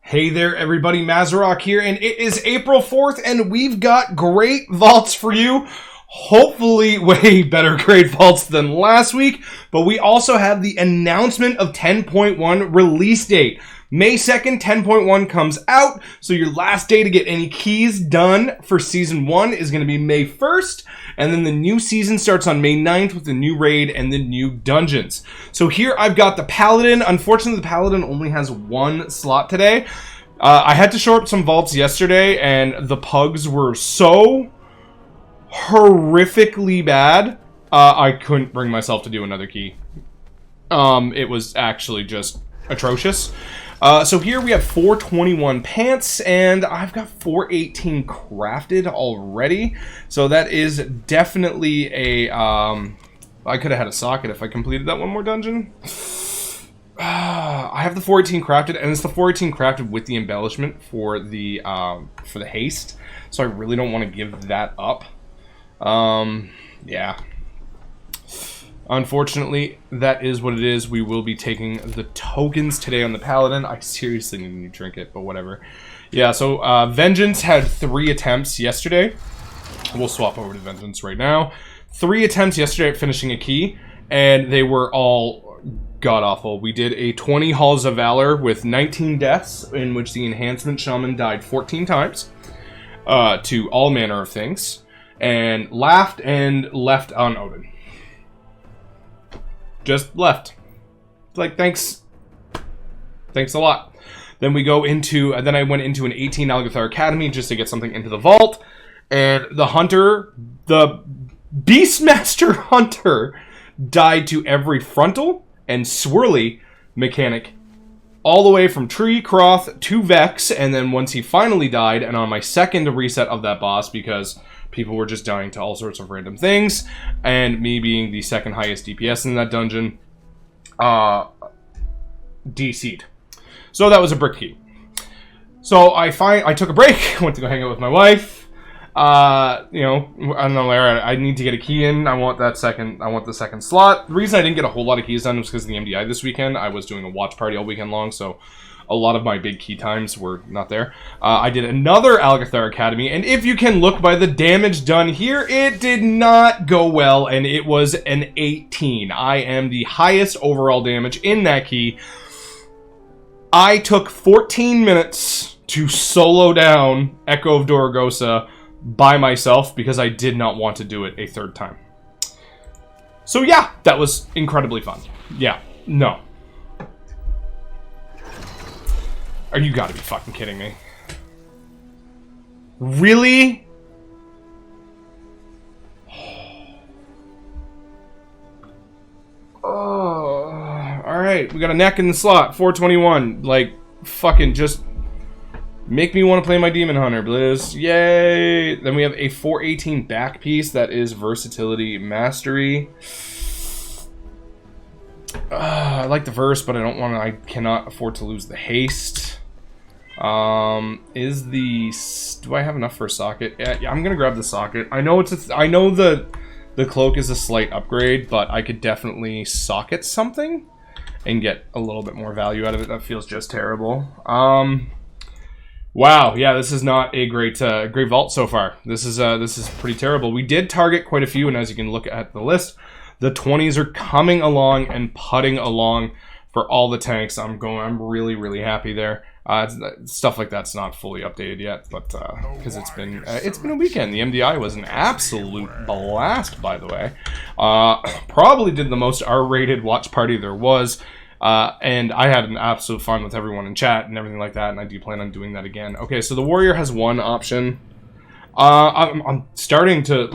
Hey there, everybody, Mazarok here, and it is April 4th, and we've got great vaults for you. Hopefully, way better great vaults than last week, but we also have the announcement of 10.1 release date. May 2nd, 10.1 comes out, so your last day to get any keys done for Season 1 is going to be May 1st, and then the new season starts on May 9th with the new raid and the new dungeons. So here I've got the Paladin. Unfortunately, the Paladin only has one slot today. I had to show up some vaults yesterday, and the pugs were so horrifically bad, I couldn't bring myself to do another key. It was actually just atrocious. So here we have 421 pants, and I've got 418 crafted already. So that is definitely a, I could have had a socket if I completed that one more dungeon. I have the 418 crafted, and it's the 418 crafted with the embellishment for the haste. So I really don't want to give that up. Yeah. Unfortunately, that is what it is. We will be taking the tokens today on the Paladin. I seriously need a new trinket, but whatever. Yeah, so Vengeance had 3 attempts yesterday. We'll swap over to Vengeance right now. 3 attempts yesterday at finishing a key, and they were all god-awful. We did a 20 Halls of Valor with 19 deaths, in which the Enhancement Shaman died 14 times to all manner of things, and laughed and left on Odin. Just left. Like, thanks a lot. Then we go into, then I went into an 18 Algathar Academy just to get something into the vault, and the Hunter, the Beastmaster Hunter, died to every frontal and swirly mechanic, all the way from Tree, Croth to Vex, and then once he finally died, and on my second reset of that boss, because people were just dying to all sorts of random things, and me being the second highest DPS in that dungeon, DC'd. So that was a brick key. So I took a break, went to go hang out with my wife. You know, I don't know, I need to get a key in. I want the second slot. The reason I didn't get a whole lot of keys done was because of the MDI this weekend. I was doing a watch party all weekend long, so a lot of my big key times were not there. I did another Algathar Academy, and if you can look by the damage done here, it did not go well, and it was an 18. I am the highest overall damage in that key. I took 14 minutes to solo down Echo of Dorogosa by myself because I did not want to do it a third time. So yeah, that was incredibly fun. Yeah, no. Are you gotta be fucking kidding me? Really? Oh, alright, we got a neck in the slot, 421. Like, fucking just make me want to play my Demon Hunter, Blizz. Yay! Then we have a 418 back piece that is Versatility Mastery. I like the verse, but I cannot afford to lose the haste. Do I have enough for a socket? Yeah, I'm gonna grab the socket. I know I know the cloak is a slight upgrade, but I could definitely socket something and get a little bit more value out of it. That feels just terrible. Wow, yeah, this is not a great vault so far. This is pretty terrible. We did target quite a few, and as you can look at the list, the 20s are coming along and putting along for all the tanks. I'm really, really happy there. Stuff like that's not fully updated yet, but because it's been a weekend. The MDI was an absolute blast, by the way. Probably did the most R-rated watch party there was. And I had an absolute fun with everyone in chat and everything like that, and I do plan on doing that again. Okay, so the warrior has one option. I'm starting to,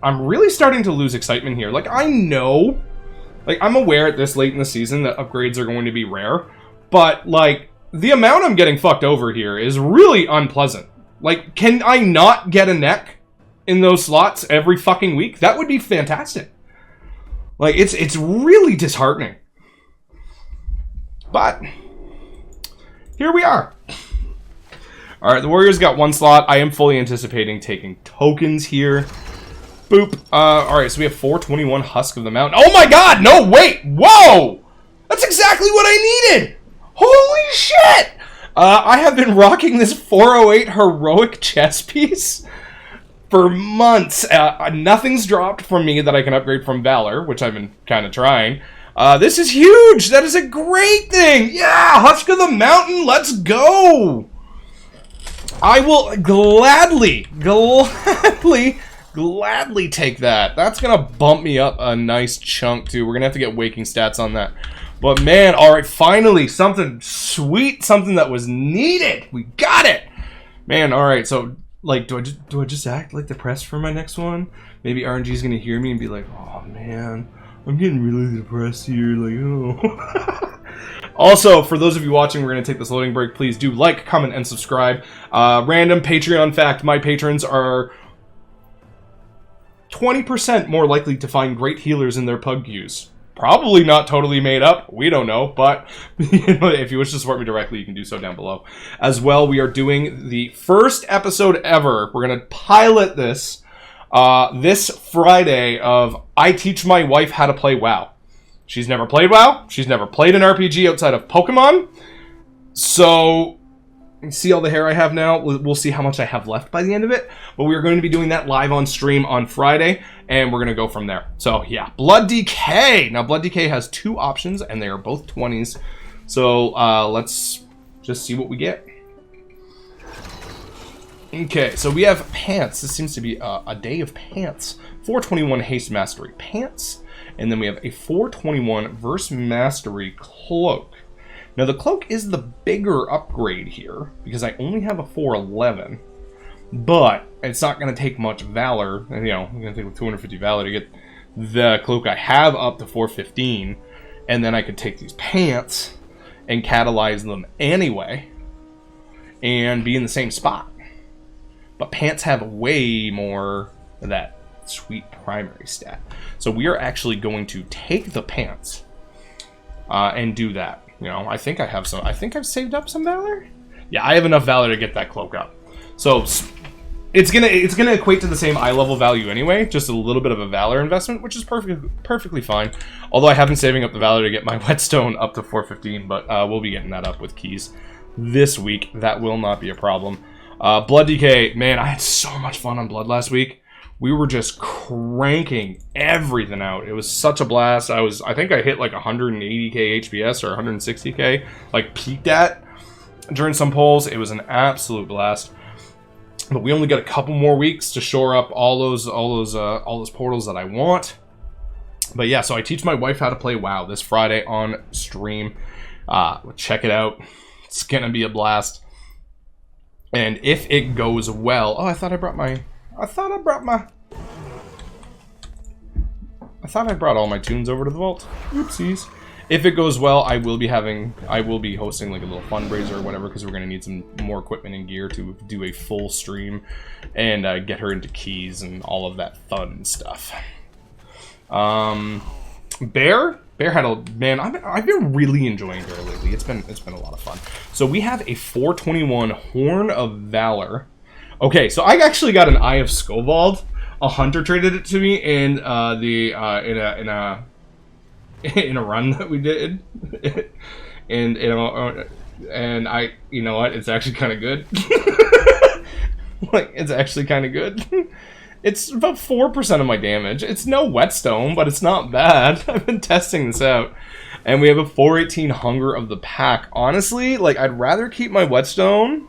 I'm really starting to lose excitement here. Like, I know, I'm aware at this late in the season that upgrades are going to be rare, but, the amount I'm getting fucked over here is really unpleasant. Like, can I not get a neck in those slots every fucking week? That would be fantastic. Like, it's really disheartening. But here we are. Alright, the Warriors got one slot. I am fully anticipating taking tokens here. Boop. Alright, so we have 421 Husk of the Mountain. Oh my god! No, wait! Whoa! That's exactly what I needed! Holy shit! I have been rocking this 408 heroic chess piece for months. Nothing's dropped from me that I can upgrade from Valor, which I've been kind of trying. This is huge. That is a great thing. Yeah, Husk of the Mountain. Let's go. I will gladly take that. That's going to bump me up a nice chunk, too. We're going to have to get waking stats on that. But, man, all right, finally, something sweet, something that was needed. We got it. Man, all right, so, like, do I just act like depressed for my next one? Maybe RNG's going to hear me and be like, oh, man, I'm getting really depressed here. Like, oh. Also, for those of you watching, we're going to take this loading break. Please do like, comment, and subscribe. Random Patreon fact, my patrons are 20% more likely to find great healers in their pug queues. Probably not totally made up. We don't know. But if you wish to support me directly, you can do so down below. As well, we are doing the first episode ever. We're going to pilot this this Friday of I Teach My Wife How to Play WoW. She's never played WoW. She's never played an RPG outside of Pokemon. So, you see all the hair I have now? We'll see how much I have left by the end of it. But we are going to be doing that live on stream on Friday. And we're going to go from there. So, yeah. Blood Decay. Now, Blood Decay has two options. And they are both 20s. So, let's just see what we get. Okay. So, we have Pants. This seems to be a day of Pants. 421 Haste Mastery Pants. And then we have a 421 Verse Mastery Cloak. Now, the Cloak is the bigger upgrade here, because I only have a 411. But it's not going to take much Valor. You know, I'm going to take 250 Valor to get the Cloak I have up to 415. And then I could take these Pants and catalyze them anyway. And be in the same spot. But Pants have way more of that sweet primary stat. So we are actually going to take the Pants and do that. You know, I think I have some. I think I've saved up some Valor. Yeah, I have enough Valor to get that Cloak up. So it's gonna equate to the same eye level value anyway. Just a little bit of a Valor investment, which is perfectly fine. Although I have been saving up the Valor to get my Whetstone up to 415, but we'll be getting that up with keys this week. That will not be a problem. Blood Decay, man, I had so much fun on Blood last week. We were just cranking everything out. It was such a blast. I think I hit like 180k HPS or 160k, like peaked at during some polls. It was an absolute blast. But we only got a couple more weeks to shore up all those portals that I want. But yeah, so I teach my wife how to play WoW this Friday on stream. Check it out. It's gonna be a blast. And if it goes well, oh, I thought I brought all my tunes over to the vault. Oopsies. If it goes well, I will be hosting like a little fundraiser or whatever, because we're going to need some more equipment and gear to do a full stream and get her into keys and all of that fun stuff. Bear had a, man, I've been really enjoying Bear lately. It's been a lot of fun. So we have a 421 Horn of Valor. Okay, so I actually got an Eye of Skovald. A hunter traded it to me in in a run that we did, and I, you know what, it's actually kind of good. Like, it's actually kind of good. It's about 4% of my damage. It's no Whetstone, but it's not bad. I've been testing this out. And we have a 418 Hunger of the Pack. Honestly, like, I'd rather keep my Whetstone.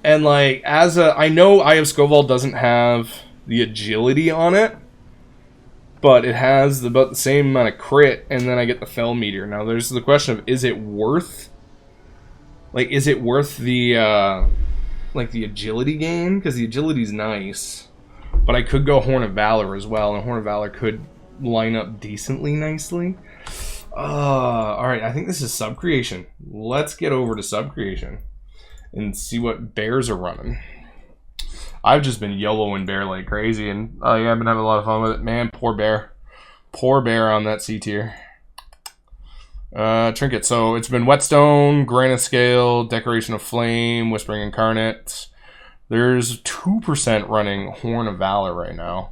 And, like, I know Eye of Skovald doesn't have the agility on it, but it has about the same amount of crit, and then I get the Fell Meteor. Now, there's the question of, is it worth the, like, the agility gain? Because the agility's nice, but I could go Horn of Valor as well, and Horn of Valor could line up decently nicely. Alright, I think this is Sub-Creation. Let's get over to Sub-Creation and see what bears are running. I've just been YOLOing Bear like crazy, and I've been having a lot of fun with it. Man, poor Bear. Poor Bear on that C tier. Trinket. So it's been Whetstone, Granite Scale, Decoration of Flame, Whispering Incarnate. There's 2% running Horn of Valor right now.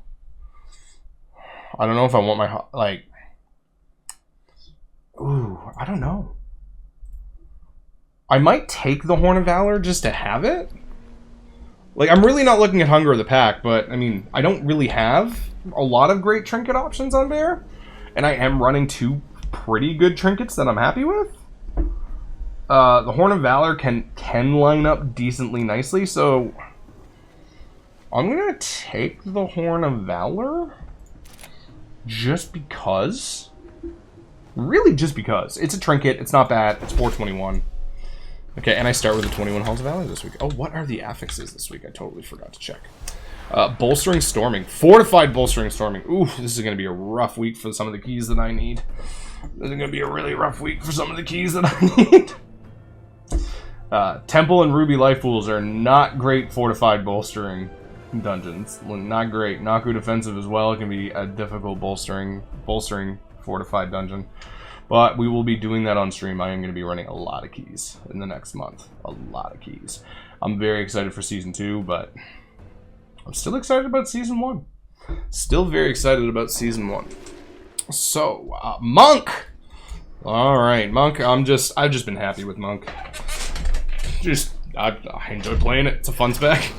I don't know if I want my, like... Ooh, I don't know. I might take the Horn of Valor just to have it. Like, I'm really not looking at Hunger of the Pack, but, I mean, I don't really have a lot of great trinket options on Bear. And I am running 2 pretty good trinkets that I'm happy with. The Horn of Valor can line up decently nicely, so I'm going to take the Horn of Valor just because. Really just because. It's a trinket, it's not bad, it's 421. Okay, and I start with the 21 Halls of Valor this week. Oh, what are the affixes this week? I totally forgot to check. Bolstering Storming. Fortified Bolstering Storming. Ooh, this is going to be a rough week for some of the keys that I need. This is going to be a really rough week for some of the keys that I need. Temple and Ruby Life Pools are not great fortified bolstering dungeons. Not great. Naku defensive as well. It can be a difficult bolstering fortified dungeon. But we will be doing that on stream. I am going to be running a lot of keys in the next month. A lot of keys. I'm very excited for Season 2, but I'm still excited about Season 1. Still very excited about Season 1. So, Monk! Alright, Monk, I've just been happy with Monk. I enjoy playing it. It's a fun spec.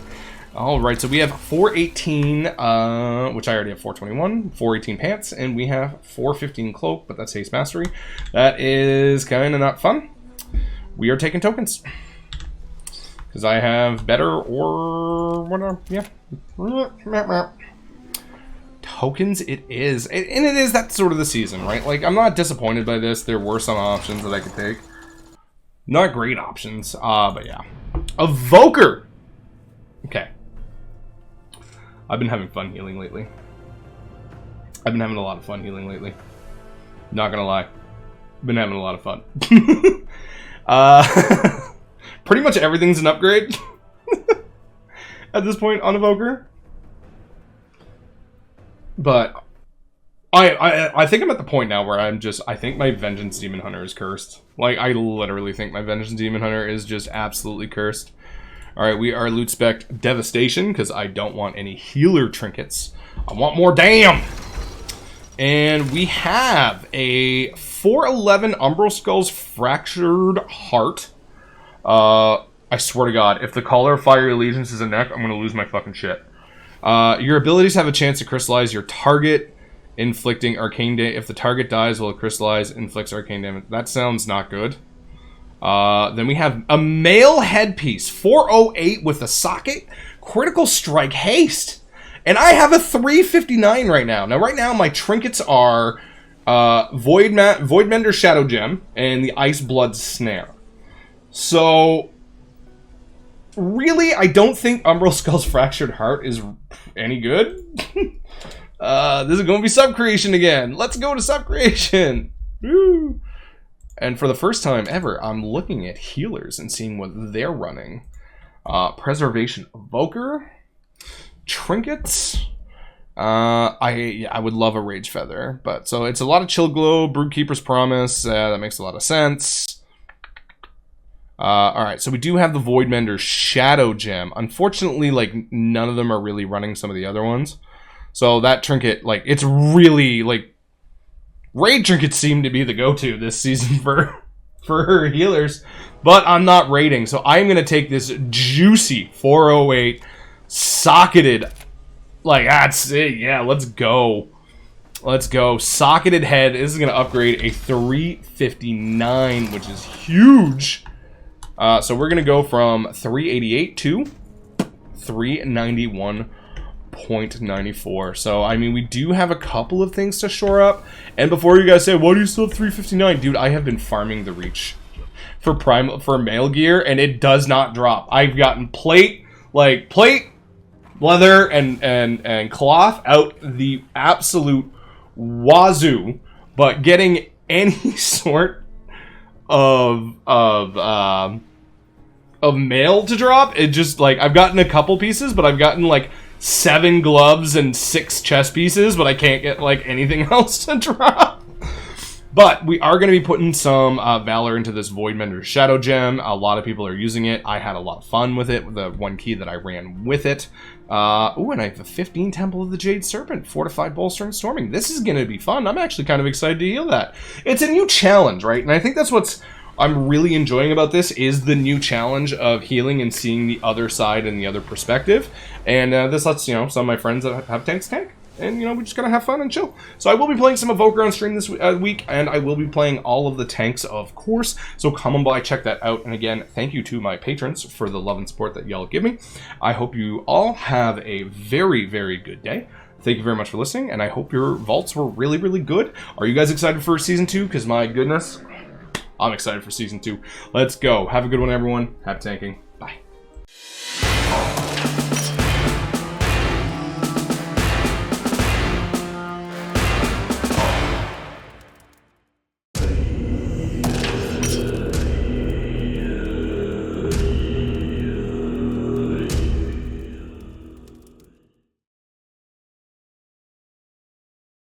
Alright, so we have 418, which I already have 421, 418 pants, and we have 415 cloak, but that's haste mastery. That is kind of not fun. We are taking tokens. Because I have better or whatever, yeah. Tokens it is. And it is that sort of the season, right? Like, I'm not disappointed by this. There were some options that I could take. Not great options, but yeah. Evoker! Okay. I've been having fun healing lately. I've been having a lot of fun healing lately. Not gonna lie. Been having a lot of fun. Pretty much everything's an upgrade at this point on Evoker. But I think I'm at the point now where I think my Vengeance Demon Hunter is cursed. Like, I literally think my Vengeance Demon Hunter is just absolutely cursed. Alright, we are loot spec Devastation, because I don't want any healer trinkets. I want more damn! And we have a 411 Umbral Skull's Fractured Heart. I swear to God, if the Caller of Fiery Allegiance is a neck, I'm going to lose my fucking shit. Your abilities have a chance to crystallize your target, inflicting arcane damage. If the target dies while it crystallize, inflicts arcane damage. That sounds not good. Then we have a male headpiece, 408 with a socket, critical strike haste. And I have a 359 right now. Now, right now, my trinkets are Voidmender Shadow Gem and the Ice Blood Snare. So, really, I don't think Umbral Skull's Fractured Heart is any good. This is going to be Subcreation again. Let's go to Subcreation. Woo! And for the first time ever, I'm looking at healers and seeing what they're running. Preservation Evoker. Trinkets. I would love a Rage Feather. But so it's a lot of Chill Glow, Broodkeeper's Promise. That makes a lot of sense. Alright, so we do have the Voidmender Shadow Gem. Unfortunately, like, none of them are really running some of the other ones. So that trinket, like, it's really, like, raid trinkets seem to be the go-to this season for healers, but I'm not raiding, so I'm going to take this juicy 408 socketed, like, that's it, yeah, let's go. Let's go. Socketed head, this is going to upgrade a 359, which is huge. So we're going to go from 388 to 391.94. So, I mean, we do have a couple of things to shore up. And before you guys say, why do you still have 359? Dude, I have been farming the reach for male gear, and it does not drop. I've gotten plate, leather, and cloth out the absolute wazoo, but getting any sort of mail to drop, it just, like, I've gotten a couple pieces, but I've gotten, like, 7 gloves and 6 chest pieces, but I can't get, like, anything else to drop. But we are going to be putting some Valor into this Voidmender Shadow Gem. A lot of people are using it. I had a lot of fun with it, with the one key that I ran with it. Ooh, and I have a 15 Temple of the Jade Serpent, Fortified Bolstering Storming. This is going to be fun. I'm actually kind of excited to heal that. It's a new challenge, right? And I think that's what's I'm really enjoying about this is the new challenge of healing and seeing the other side and the other perspective. And this lets, you know, some of my friends that have tanks tank. And, you know, we just gotta have fun and chill. So I will be playing some Evoker on stream this week, and I will be playing all of the tanks, of course. So come on by, check that out. And again, thank you to my patrons for the love and support that y'all give me. I hope you all have a very, very good day. Thank you very much for listening, and I hope your vaults were really, really good. Are you guys excited for Season 2? Because my goodness, I'm excited for Season 2. Let's go. Have a good one, everyone. Happy tanking.